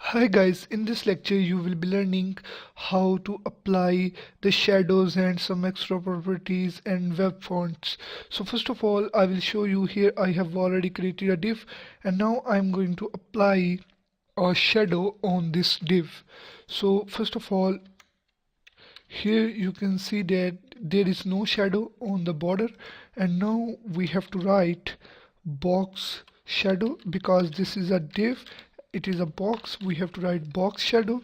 Hi guys, in this lecture you will be learning how to apply the shadows and some extra properties and web fonts. So first of all I will show you. Here I have already created a div and now I'm going to apply a shadow on this div. So first of all, here you can see that there is no shadow on the border, and now we have to write box shadow because this is a div, it is a box. We have to write box shadow.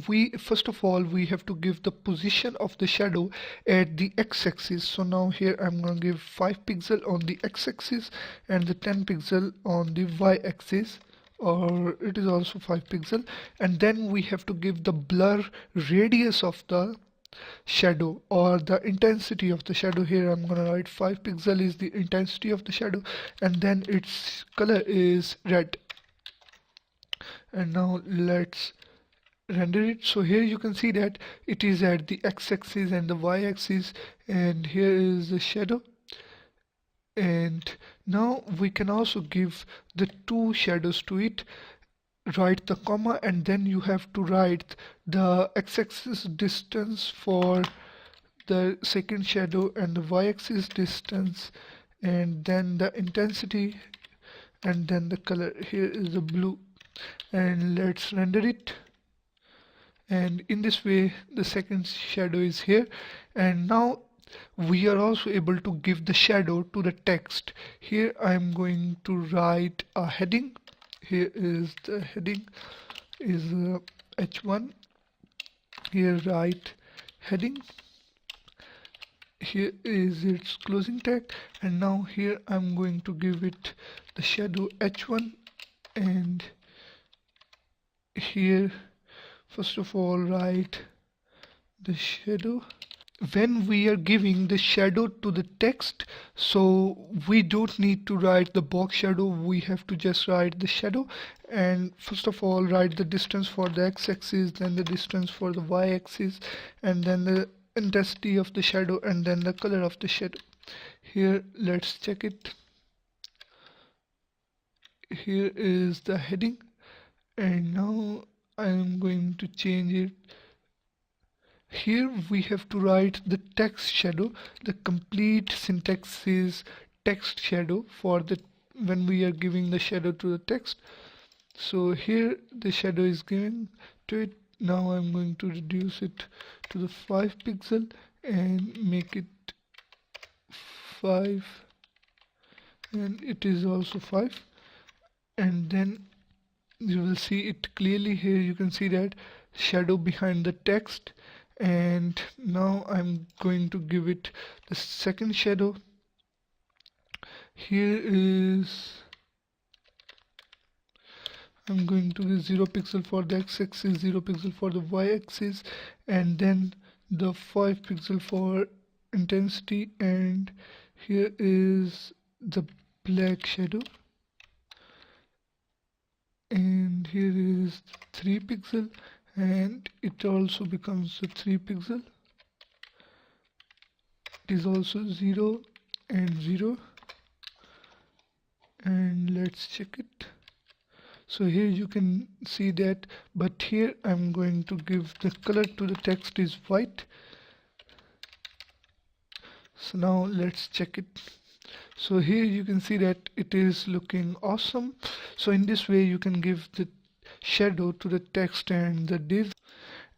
We first of all we have to give the position of the shadow at the x-axis. So now here I'm going to give 5 pixel on the x-axis and the 10 pixel on the y-axis, or it is also 5 pixel. And then we have to give the blur radius of the shadow or the intensity of the shadow. Here I'm gonna write 5 pixel is the intensity of the shadow, and then its color is red. And now let's render it. So here you can see that it is at the x-axis and the y-axis, and here is the shadow. And now we can also give the two shadows to it. Write the comma and then you have to write the x-axis distance for the second shadow and the y-axis distance, and then the intensity, and then the color. Here is the blue, and let's render it. And in this way the second shadow is here. And now we are also able to give the shadow to the text. Here I'm going to write a heading. Here is the heading is h1. Here write heading. Here is its closing tag, and now here I'm going to give it the shadow h1. And here first of all write the shadow. When we are giving the shadow to the text, so we don't need to write the box shadow, we have to just write the shadow. And first of all write the distance for the x-axis, then the distance for the y-axis, and then the intensity of the shadow, and then the color of the shadow. Here let's check it. Here is the heading, and now I am going to change it. Here we have to write the text shadow. The complete syntax is text shadow for the when we are giving the shadow to the text. So here the shadow is given to it. Now I'm going to reduce it to the 5 pixel and make it 5, and it is also 5. And then you will see it clearly. Here you can see that shadow behind the text. And now I'm going to give it the second shadow. Here is I'm going to give 0 pixel for the x-axis, 0 pixel for the y-axis, and then the 5 pixel for intensity. And here is the black shadow, and here is 3 pixel, and it also becomes a 3 pixel. It is also 0 and 0. And let's check it. So here you can see that, but here I'm going to give the color to the text is white. So now let's check it. So here you can see that it is looking awesome. So in this way you can give the shadow to the text and the div.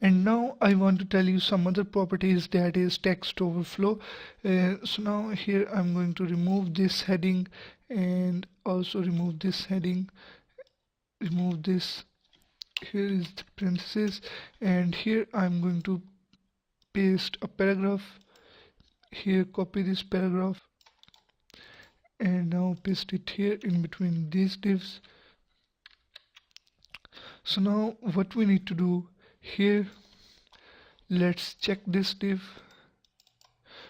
And now I want to tell you some other properties, that is text overflow. So now here I'm going to remove this heading and also remove this heading, remove this. Here is the parenthesis, and here I'm going to paste a paragraph. Here copy this paragraph and now paste it here in between these divs. So now what we need to do here, let's check this div.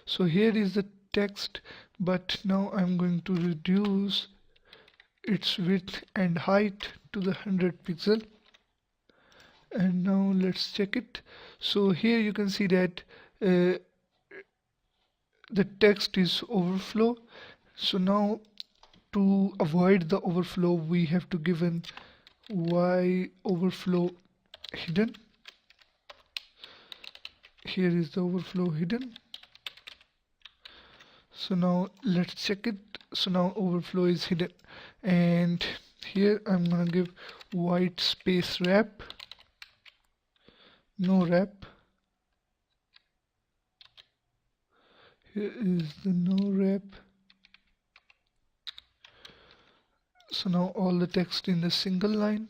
So here is the text, but now I'm going to reduce its width and height to the 100 pixel. And now let's check it. So here you can see that the text is overflow. So now to avoid the overflow we have to give an y overflow hidden. Here is the overflow hidden. So now let's check it. So now overflow is hidden, and here I'm gonna give white space wrap, no wrap. Here is the no wrap. So now all the text in the single line.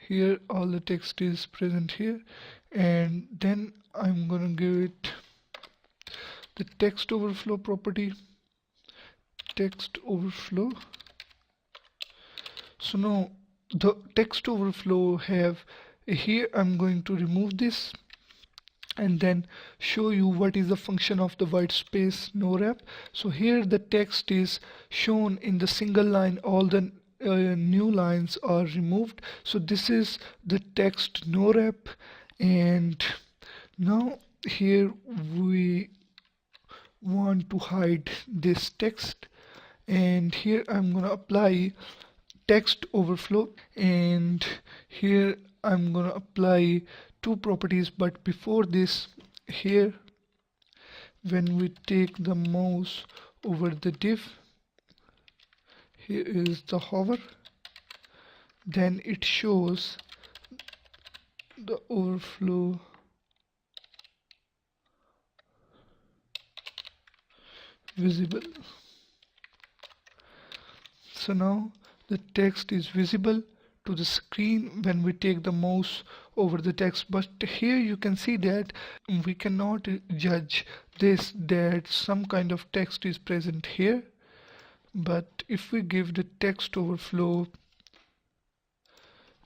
Here all the text is present here, and then I'm gonna give it the text overflow property, text overflow. So now the text overflow have here, I'm going to remove this and then show you what is the function of the white space no wrap. So here the text is shown in the single line, all the new lines are removed. So this is the text no wrap, and now here we want to hide this text, and here I'm gonna apply text overflow, and here I'm gonna apply two properties. But before this, here when we take the mouse over the div, here is the hover, then it shows the overflow visible. So now the text is visible to the screen when we take the mouse over the text, but here you can see that we cannot judge this, that some kind of text is present here. But if we give the text overflow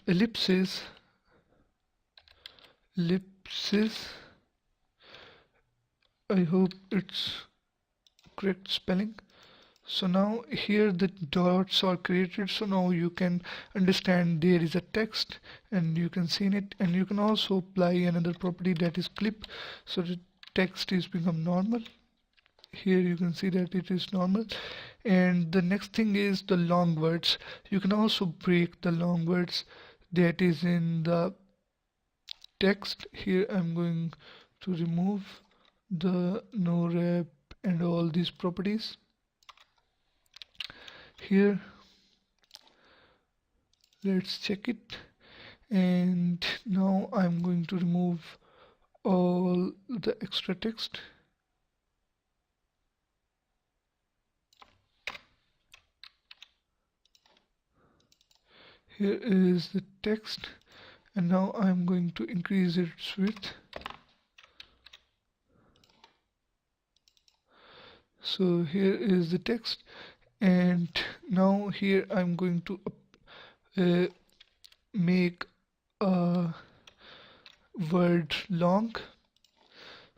ellipsis, I hope it's correct spelling. So now here the dots are created, so now you can understand there is a text and you can see in it, and you can also apply another property, that is clip, so the text is become normal. Here you can see that it is normal. And the next thing is the long words. You can also break the long words that is in the text. Here I'm going to remove the no wrap and all these properties. Here let's check it, and now I'm going to remove all the extra text. Here is the text, and now I'm going to increase its width. So here is the text, and now here I'm going to make a word long.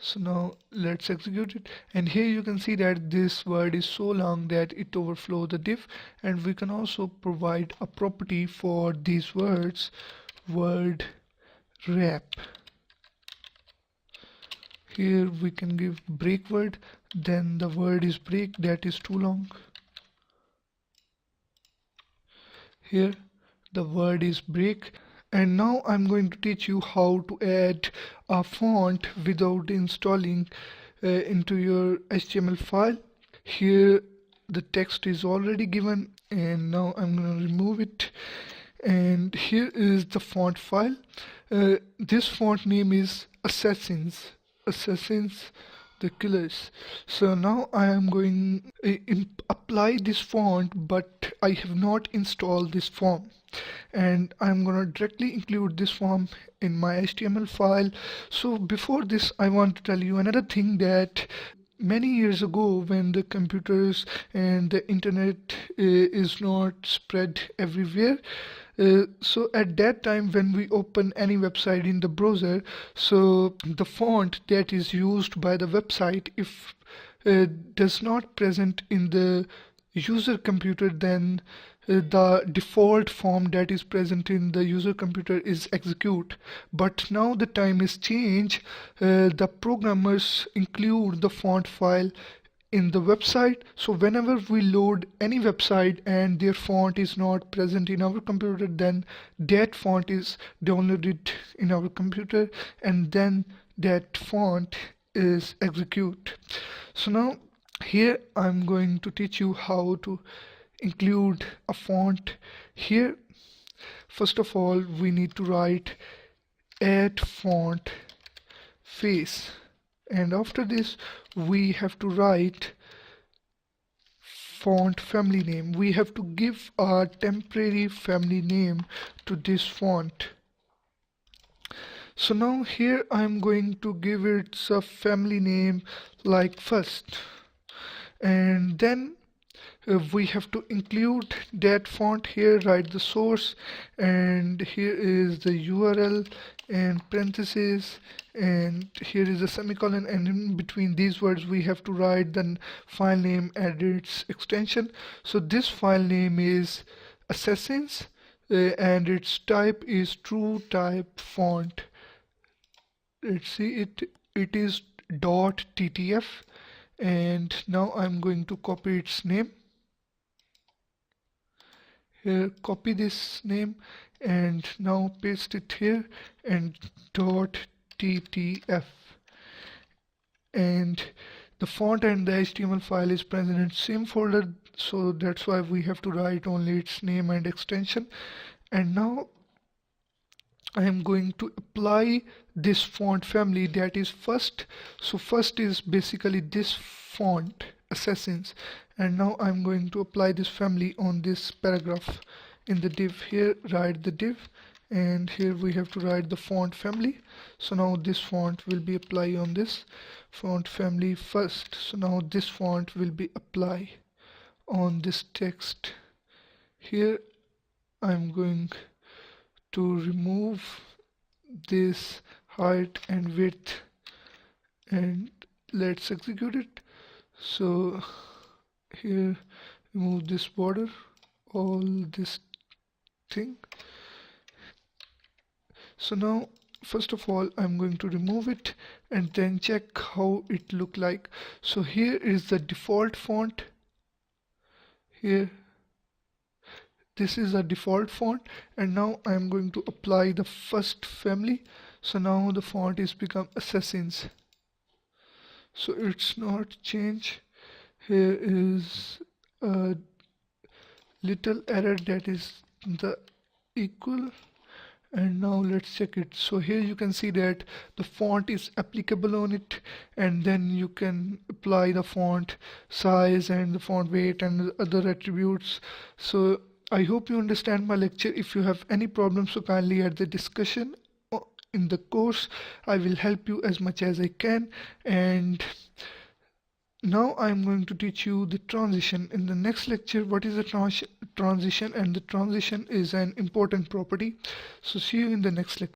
So now let's execute it, and here you can see that this word is so long that it overflows the div, and we can also provide a property for these words, word wrap. Here we can give break word, then the word is break, that is too long. Here the word is break. And now I'm going to teach you how to add a font without installing into your HTML file. Here the text is already given, and now I'm going to remove it, and here is the font file. This font name is Assassins the Killers. So now I am going to apply this font, but I have not installed this form, and I'm gonna directly include this form in my HTML file. So before this, I want to tell you another thing, that many years ago, when the computers and the internet is not spread everywhere, so at that time when we open any website in the browser, so the font that is used by the website, if does not present in the user computer, then the default form that is present in the user computer is execute. But now the time is changed, the programmers include the font file in the website. So whenever we load any website and their font is not present in our computer, then that font is downloaded in our computer and then that font is execute. So now here I'm going to teach you how to include a font here. First of all, we need to write add font face, and after this we have to write font family name. We have to give a temporary family name to this font. So now here I'm going to give it a family name like first, and then we have to include that font here, write the source, and here is the URL and parentheses, and here is a semicolon, and in between these words we have to write the file name and its extension. So this file name is Assassins, and its type is true type font. Let's see, it is .ttf, and now I'm going to copy its name. Here, copy this name and now paste it here, and .ttf, and the font and the HTML file is present in the same folder, so that's why we have to write only its name and extension. And now I am going to apply this font family, that is first. So first is basically this font Assassins, and now I'm going to apply this family on this paragraph. In the div here, write the div, and here we have to write the font family. So now this font will be applied on this font family first. So now this font will be applied on this text. Here I'm going to remove this height and width, and let's execute it. So here remove this border, all this thing. So now first of all I'm going to remove it and then check how it look like. So here is the default font. Here this is a default font, and now I am going to apply the first family. So now the font is become Assassins. So it's not change. Here is a little error, that is the equal, and now let's check it. So here you can see that the font is applicable on it, and then you can apply the font size and the font weight and other attributes. So I hope you understand my lecture. If you have any problems, so kindly add the discussion in the course. I will help you as much as I can. And now I'm going to teach you the transition in the next lecture. What is a transition? And the transition is an important property. So see you in the next lecture.